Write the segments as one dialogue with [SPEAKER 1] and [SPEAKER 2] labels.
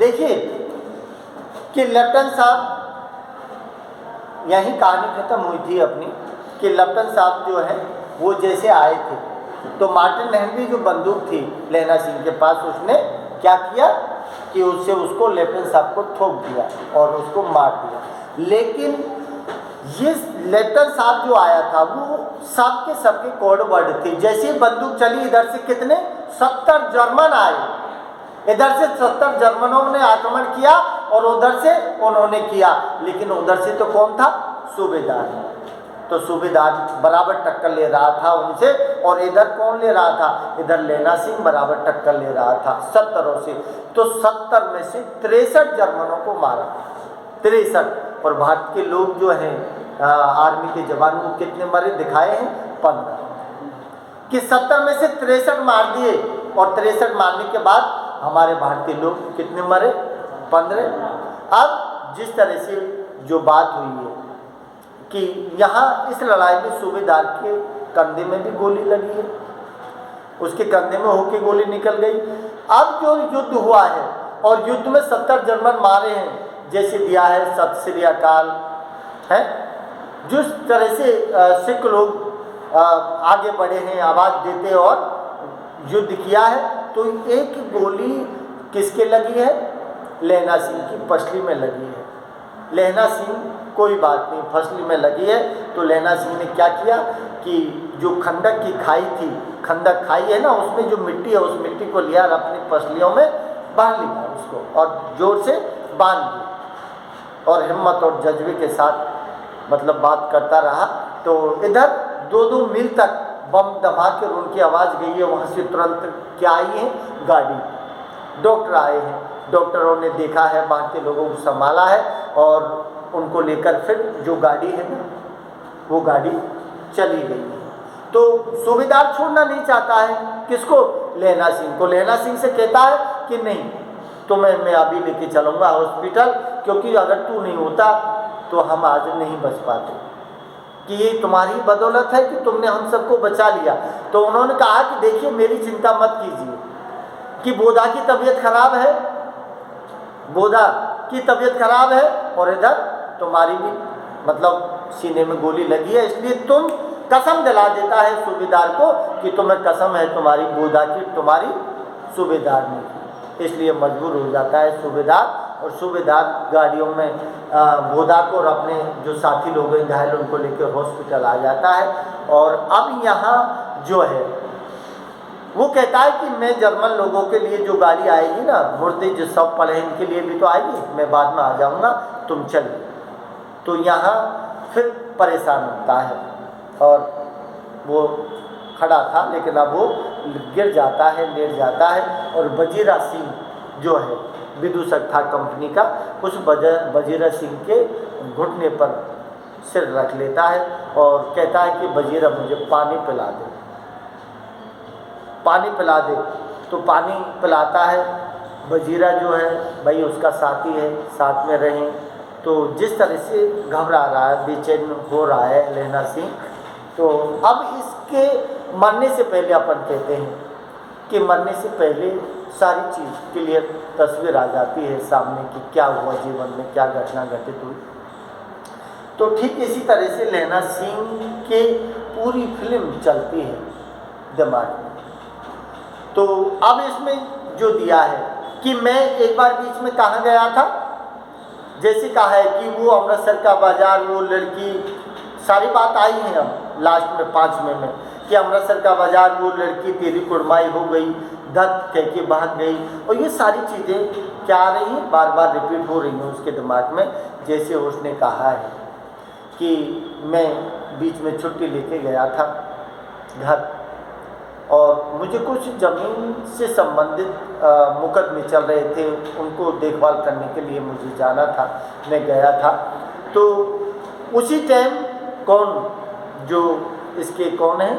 [SPEAKER 1] देखिए कि लेफ्टिनेंट साहब, यही कहानी खत्म हुई थी अपनी, कि लेफ्टिनेंट साहब जो है वो जैसे आए थे तो मार्टिन हेनरी जो बंदूक थी लहना सिंह के पास, उसने क्या किया कि उससे उसको लेफ्टिनेंट साहब को ठोक दिया और उसको मार दिया। लेकिन ये लेफ्टिनेंट साहब जो आया था वो सबके सबके कोड वर्ड थी। जैसे बंदूक चली, इधर से कितने 70 जर्मन आए, इधर से 70 जर्मनों ने आक्रमण किया और उधर से उन्होंने किया। लेकिन उधर से तो कौन था? सूबेदार। तो सूबेदार बराबर टक्कर ले रहा था उनसे, और इधर कौन ले रहा था? इधर लहना सिंह बराबर टक्कर ले रहा था 70 से। तो 70 में से 63 जर्मनों को मारा, 63। और भारत के लोग जो हैं आर्मी के जवान, वो कितने मरे दिखाए हैं? 15। कि 70 में से 63 मार दिए, और 63 मारने के बाद हमारे भारतीय लोग कितने मरे? 15। अब जिस तरह से जो बात हुई है कि यहाँ इस लड़ाई में सूबेदार के कंधे में भी गोली लगी है, उसके कंधे में होके गोली निकल गई। अब जो युद्ध हुआ है, और युद्ध में 70 जर्मन मारे हैं, जैसे दिया है सत श्री अकाल है, जिस तरह से सिख लोग आगे बढ़े हैं, आवाज़ देते और युद्ध किया है। तो एक गोली किसके लगी है? लहना सिंह की पसली में लगी है। लहना सिंह कोई बात नहीं, फसली में लगी है। तो लहना सिंह ने क्या किया कि जो खंडक की खाई थी, खंडक खाई है ना, उसमें जो मिट्टी है, उस मिट्टी को लिया और अपनी पसलियों में बांध लिया उसको, और जोर से बांध दिया, और हिम्मत और जज्बे के साथ मतलब बात करता रहा। तो इधर 2-2 मील तक बम धमाके और उनकी आवाज़ गई है। वहाँ से तुरंत क्या आई है? गाड़ी, डॉक्टर आए हैं। डॉक्टरों ने देखा है, वहाँ के लोगों को संभाला है, और उनको लेकर फिर जो गाड़ी है ना, वो गाड़ी चली गई है। तो सूबेदार छोड़ना नहीं चाहता है, किसको? लहना सिंह को। लहना सिंह से कहता है कि नहीं, तुम्हें मैं अभी लेके चलूँगा हॉस्पिटल, क्योंकि अगर तू नहीं होता तो हम आज नहीं बच पाते, कि ये तुम्हारी बदौलत है कि तुमने हम सबको बचा लिया। तो उन्होंने कहा कि देखिए, मेरी चिंता मत कीजिए कि बोधा की तबीयत खराब है, बोधा की तबीयत खराब है, और इधर तुम्हारी भी मतलब सीने में गोली लगी है, इसलिए तुम कसम दिला देता है सूबेदार को कि तुम्हें कसम है तुम्हारी बोधा की, तुम्हारी सूबेदार ने। इसलिए मजबूर हो जाता है सूबेदार, और सूबेदार गाड़ियों में बोधा को और अपने जो साथी लोग हैं घायल, उनको लेकर हॉस्पिटल आ जाता है। और अब यहाँ जो है वो कहता है कि मैं जर्मन लोगों के लिए जो गाड़ी आएगी ना, मुर्दे जो सब पड़े हैं इनके लिए भी तो आएगी, मैं बाद में आ जाऊँगा, तुम चलिए। तो यहाँ फिर परेशान होता है, और वो खड़ा था लेकिन अब वो गिर जाता है, लेट जाता है। और वजीरा सिंह जो है विदूषक था कंपनी का, उस वजीरा सिंह के घुटने पर सिर रख लेता है और कहता है कि वजीरा मुझे पानी पिला दे, पानी पिला दे। तो पानी पिलाता है। वजीरा जो है भाई उसका साथी है, साथ में रहें। तो जिस तरह से घबरा रहा है, बेचैन हो रहा है लहना सिंह, तो अब इसके मरने से पहले अपन कहते हैं कि मरने से पहले सारी चीज़ क्लियर तस्वीर आ जाती है सामने कि क्या हुआ जीवन में, क्या घटना घटित हुई। तो ठीक इसी तरह से लहना सिंह के पूरी फिल्म चलती है दिमाग में। तो अब इसमें जो दिया है कि मैं एक बार बीच में कहाँ गया था, जैसे कहा है कि वो अमृतसर का बाजार, वो लड़की, सारी बात आई है अब लास्ट में 5वें में कि अमृतसर का बाजार, वो लड़की तेरी कुड़माई हो गई, धत कह के भाग गई। और ये सारी चीज़ें क्या आ रही हैं, बार बार रिपीट हो रही हैं उसके दिमाग में। जैसे उसने कहा है कि मैं बीच में छुट्टी लेके गया था घर, और मुझे कुछ ज़मीन से संबंधित मुकदमे चल रहे थे, उनको देखभाल करने के लिए मुझे जाना था, मैं गया था। तो उसी टाइम जो इसके कौन है,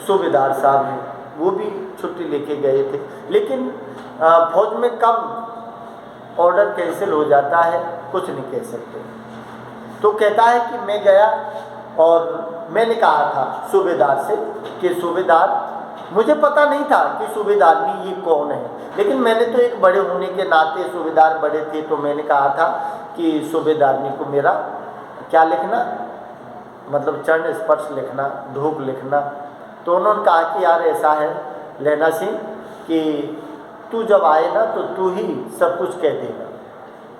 [SPEAKER 1] सूबेदार साहब हैं, वो भी छुट्टी लेके गए थे। लेकिन फौज में कब ऑर्डर कैंसिल हो जाता है कुछ नहीं कह सकते। तो कहता है कि मैं गया और मैंने कहा था सूबेदार से कि सूबेदार मुझे पता नहीं था कि सूबेदारनी ये कौन है, लेकिन मैंने तो एक बड़े होने के नाते, सूबेदार बड़े थे तो मैंने कहा था कि सूबेदारनी को मेरा क्या लिखना, मतलब चरण स्पर्श लिखना, धूप लिखना। तो उन्होंने कहा कि यार ऐसा है लैला सिंह कि तू जब आए ना तो तू ही सब कुछ कह देगा।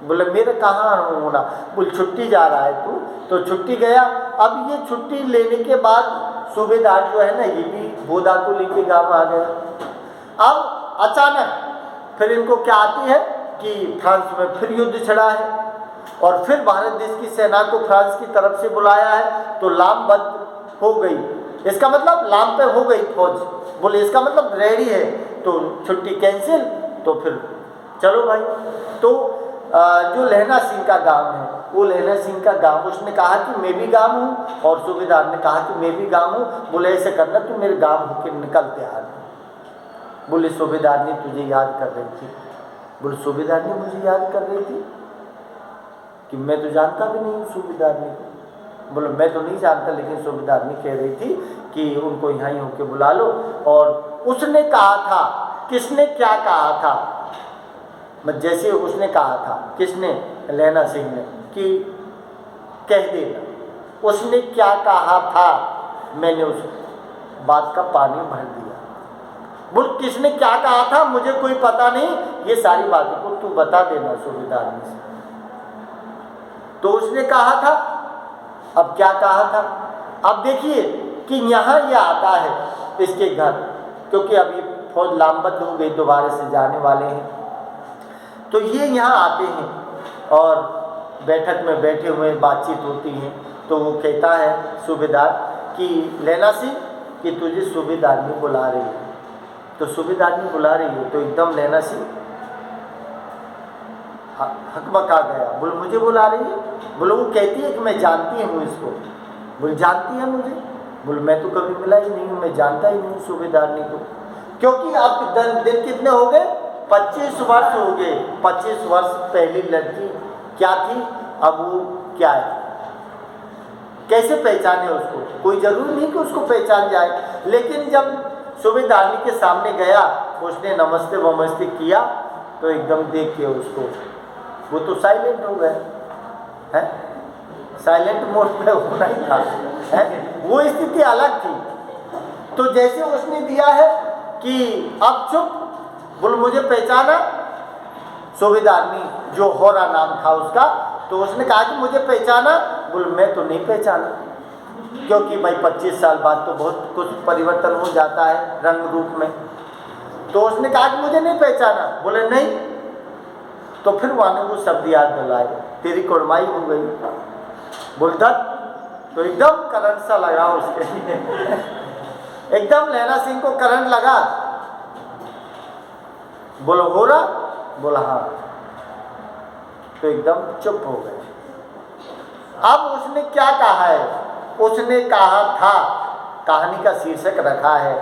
[SPEAKER 1] बोले मेरे कहाँ होना, बोल छुट्टी जा रहा है तू, तो छुट्टी गया। अब ये छुट्टी लेने के बाद सूबेदार जो है ना, ये भी बोधा को लेके गाँव आ गया। अब अचानक फिर इनको क्या आती है कि फ्रांस में फिर युद्ध छिड़ा है और फिर भारत देश की सेना को फ्रांस की तरफ से बुलाया है, तो लामबंद हो गई। इसका मतलब लाम पे हो गई फौज, बोले इसका मतलब रेडी है, तो छुट्टी कैंसिल। तो फिर चलो भाई, तो जो लहना सिंह का गांव है, वो लहना सिंह का गांव, उसने कहा कि मैं भी गांव हूँ, और सूबेदार ने कहा कि मैं भी गांव हूँ। बोले ऐसे करना, तू मेरे गांव होकर निकलते आ। बोले सूबेदार ने तुझे याद कर रही थी। बोले सूबेदार ने मुझे याद कर रही थी कि मैं तो जानता भी नहीं हूँ सूबेदार ने को। बोले मैं तो नहीं जानता, लेकिन सूबेदार ने कह रही थी कि उनको यहाँ ही होके बुला लो। और उसने कहा था, किसने क्या कहा था, जैसे उसने कहा था, किसने, लैला सिंह ने, कि कह देना। उसने क्या कहा था, मैंने उस बात का पानी भर दिया। बोल किसने क्या कहा था मुझे कोई पता नहीं, ये सारी बातों को तू बता देना सूबेदार से। तो उसने कहा था, अब क्या कहा था, अब देखिए कि यहाँ ये आता है इसके घर, क्योंकि अभी फौज लामबंद हो गई, दोबारा से जाने वाले हैं। तो ये यहाँ आते हैं और बैठक में बैठे हुए बातचीत होती है। तो वो कहता है सूबेदार कि लैला सिंह कि तुझे सूबेदारनी बुला रही है। तो सूबेदारनी बुला रही है, तो एकदम लैला सिंह हकबका गया। बोले मुझे बुला रही है? बोले वो कहती है कि मैं जानती हूँ इसको। बोले जानती है मुझे? बोले मैं तो कभी मिला ही नहीं हूँ, मैं जानता ही नहीं सूबेदारनी को। क्योंकि अब दिन कितने हो गए, 25 वर्ष हो गए। 25 वर्ष पहली लड़की क्या थी, अब वो क्या है, कैसे पहचाने उसको? कोई जरूरी नहीं कि उसको पहचान जाए। लेकिन जब सूबेदारनी के सामने गया, उसने नमस्ते वमस्ते किया, तो एकदम देख के उसको, वो तो साइलेंट हो गए हैं, साइलेंट मोड पे होना ही था है? वो स्थिति अलग थी। तो जैसे उसने दिया है कि अब चुप, बोल मुझे पहचाना, सूबेदारनी जो होरा नाम था उसका, तो उसने कहा कि मुझे पहचाना। बोल मैं तो नहीं पहचाना, क्योंकि भाई 25 साल बाद तो बहुत कुछ परिवर्तन हो जाता है रंग रूप में। तो उसने कहा कि मुझे नहीं पहचाना। बोले नहीं। तो फिर वहाँ वो शब्द याद दिलाए, तेरी कुड़माई हो गई। बोल दत्त, तो एकदम करंट सा लगा उसके एकदम लैला सिंह को करंट लगा। बोलो हो रहा? बोला हाँ। तो एकदम चुप हो गए। अब उसने क्या कहा है, उसने कहा था, कहानी का शीर्षक रखा है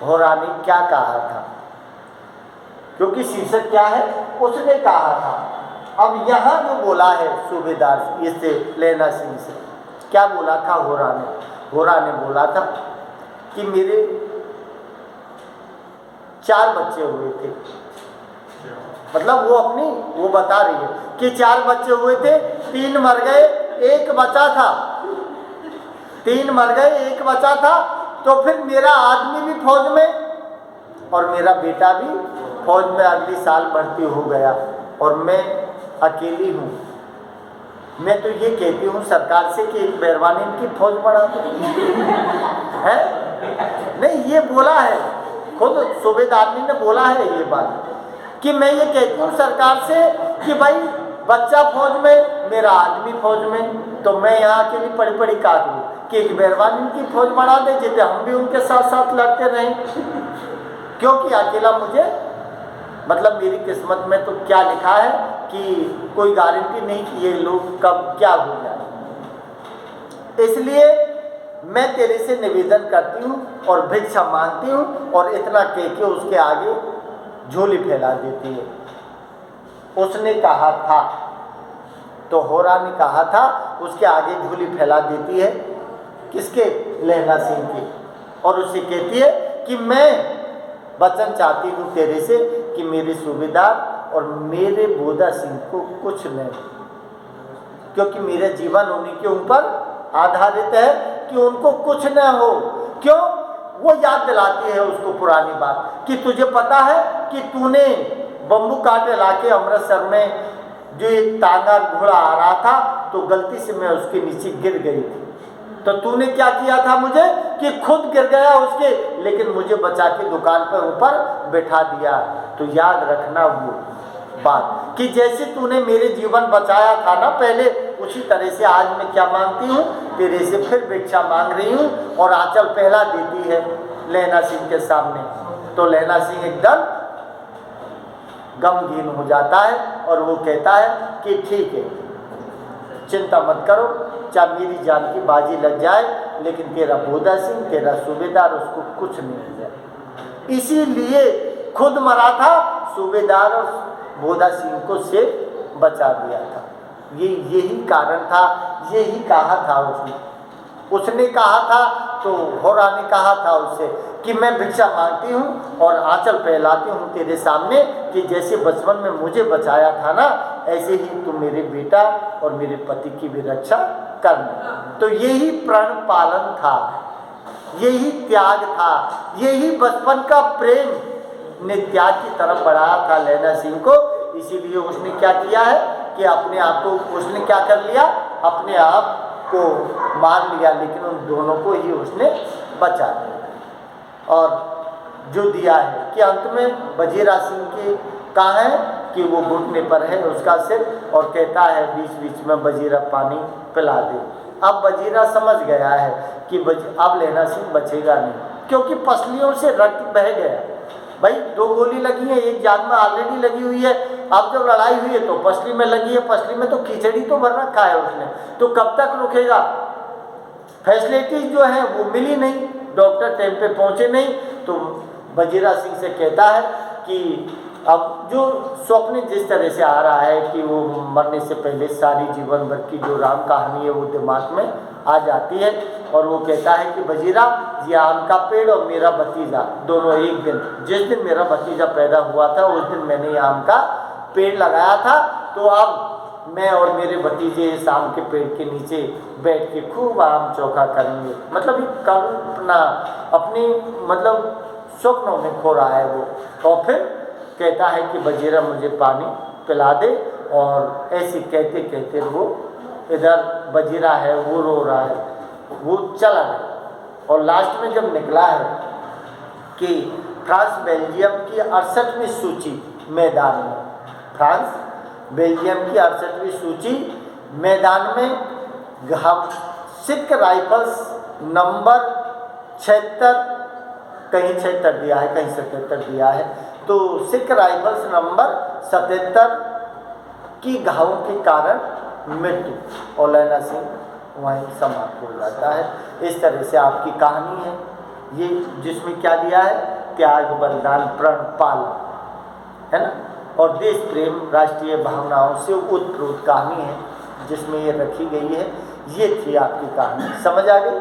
[SPEAKER 1] होरा ने क्या कहा था, क्योंकि शीर्षक क्या है, उसने कहा था। अब यहाँ जो बोला है सूबेदार इससे, लैला सिंह से क्या बोला था होरा ने? होरा ने बोला था कि मेरे 4 बच्चे हुए थे। मतलब वो बता रही है कि 4 बच्चे हुए थे, 3 मर गए, 1 बचा था। 3 मर गए, 1 बचा था। तो फिर मेरा आदमी भी फौज में और मेरा बेटा भी फौज में अगली साल भर्ती हो गया, और मैं अकेली हूँ। मैं तो ये कहती हूँ सरकार से कि एक बैरवानी की फौज बढ़ा दो है। नहीं, ये बोला है खुद सूबेदारनी ने बोला है ये बात, कि मैं ये कहती हूँ सरकार से कि भाई बच्चा फौज में, मेरा आदमी फौज में, तो मैं यहाँ अकेली पड़ी पड़ी काट लूँ, कि एक बैरवानी की फौज बढ़ा दे, जिससे हम भी उनके साथ साथ लड़ते रहें। क्योंकि अकेला मुझे, मतलब मेरी किस्मत में तो क्या लिखा है कि कोई गारंटी नहीं कि ये लोग कब क्या हो जाए। इसलिए मैं तेरे से निवेदन करती हूँ और भिक्षा मांगती हूँ, और इतना कह के उसके आगे झोली फैला देती है। उसने कहा था, तो होरा ने कहा था, उसके आगे झोली फैला देती है, किसके? लैला सिंह की। और उससे कहती है कि मैं वचन चाहती हूँ तेरे से कि मेरे सूबेदार और मेरे बोधा सिंह को कुछ नहीं, क्योंकि मेरा जीवन उन्हीं के ऊपर आधारित है कि उनको कुछ न हो। क्यों? वो याद दिलाती है उसको पुरानी बात कि तुझे पता है कि तूने बम्बू काटे लाके अमृतसर में जो एक तांगा घोड़ा आ रहा था तो गलती से मैं उसके नीचे गिर गई थी, तो तूने क्या किया था मुझे कि खुद गिर गया उसके, लेकिन मुझे बचा के दुकान पर ऊपर बैठा दिया। तो याद रखना वो बात कि जैसे तूने मेरे जीवन बचाया था ना पहले, उसी तरह से आज मैं क्या मांगती हूँ, तेरे से फिर भिक्षा मांग रही हूँ। और आंचल पहला देती है लैला सिंह के सामने, तो लैला सिंह एकदम गमगीन हो जाता है और वो कहता है कि ठीक है, चिंता मत करो, चाहे मेरी जान की बाजी लग जाए, लेकिन तेरा बोधा सिंह, तेरा सूबेदार, उसको कुछ नहीं हो जाए। इसीलिए खुद मरा था, सूबेदार और बोधा सिंह को से बचा दिया था। यही कारण था, यही कहा था उसने कहा था। तो होरा ने कहा था उससे कि मैं भिक्षा मांगती हूँ और आंचल फैलाती हूँ तेरे सामने कि जैसे बचपन में मुझे बचाया था ना, ऐसे ही तुम मेरे बेटा और मेरे पति की भी रक्षा करना। तो यही प्रण पालन था, यही त्याग था, यही बचपन का प्रेम ने त्याग की तरफ बढ़ाया था लैला सिंह को। इसीलिए उसने क्या किया है कि अपने आप को उसने क्या कर लिया, अपने आप को मार लिया, लेकिन उन दोनों को ही उसने बचा लिया। और जो दिया है कि अंत में बजीरा सिंह की कहा है कि वो घुटने पर है उसका सिर, और कहता है बीच बीच में बजीरा पानी पिला दे। अब बजीरा समझ गया है कि अब लैला सिंह बचेगा नहीं, क्योंकि पसलियों से रक्त बह गया। भाई 2 गोली लगी है, एक जान में ऑलरेडी लगी हुई है, अब जब लड़ाई हुई है तो पसली में लगी है, पसली में तो खिचड़ी तो भर रखा है उसने, तो कब तक रुकेगा। फैसिलिटीज जो है वो मिली नहीं, डॉक्टर टाइम पे पहुंचे नहीं। तो बजीरा सिंह से कहता है कि अब जो स्वप्न जिस तरह से आ रहा है कि वो मरने से पहले सारी जीवन भर की जो राम कहानी है वो दिमाग में आ जाती है। और वो कहता है कि बजीरा, ये आम का पेड़ और मेरा भतीजा दोनों एक दिन, जिस दिन मेरा भतीजा पैदा हुआ था उस दिन मैंने आम का पेड़ लगाया था, तो अब मैं और मेरे भतीजे इस आम के पेड़ के नीचे बैठ के खूब आम चोखा करेंगे। मतलब ये कल्पना अपनी मतलब स्वप्नों में खो रहा है वो। और फिर कहता है कि बजीरा मुझे पानी पिला दे, और ऐसे कहते कहते वो इधर बजीरा है वो रो रहा है, वो चला गया। और लास्ट में जब निकला है कि फ्रांस बेल्जियम की 68वीं सूची मैदान में, फ्रांस बेल्जियम की 68वीं सूची मैदान में हम सिख राइफल्स नंबर 76, कहीं 76 दिया है कहीं 77 दिया है, तो सिख राइफल्स नंबर 77 की घावों के कारण मृत्यु, और लैला सिंह वहीं समाप्त हो जाता है। इस तरह से आपकी कहानी है ये, जिसमें क्या दिया है, त्याग, बलिदान, प्रण पालन, है ना, और देश प्रेम, राष्ट्रीय भावनाओं से उत्प्रोत कहानी है जिसमें ये रखी गई है। ये थी आपकी कहानी, समझ आ गई।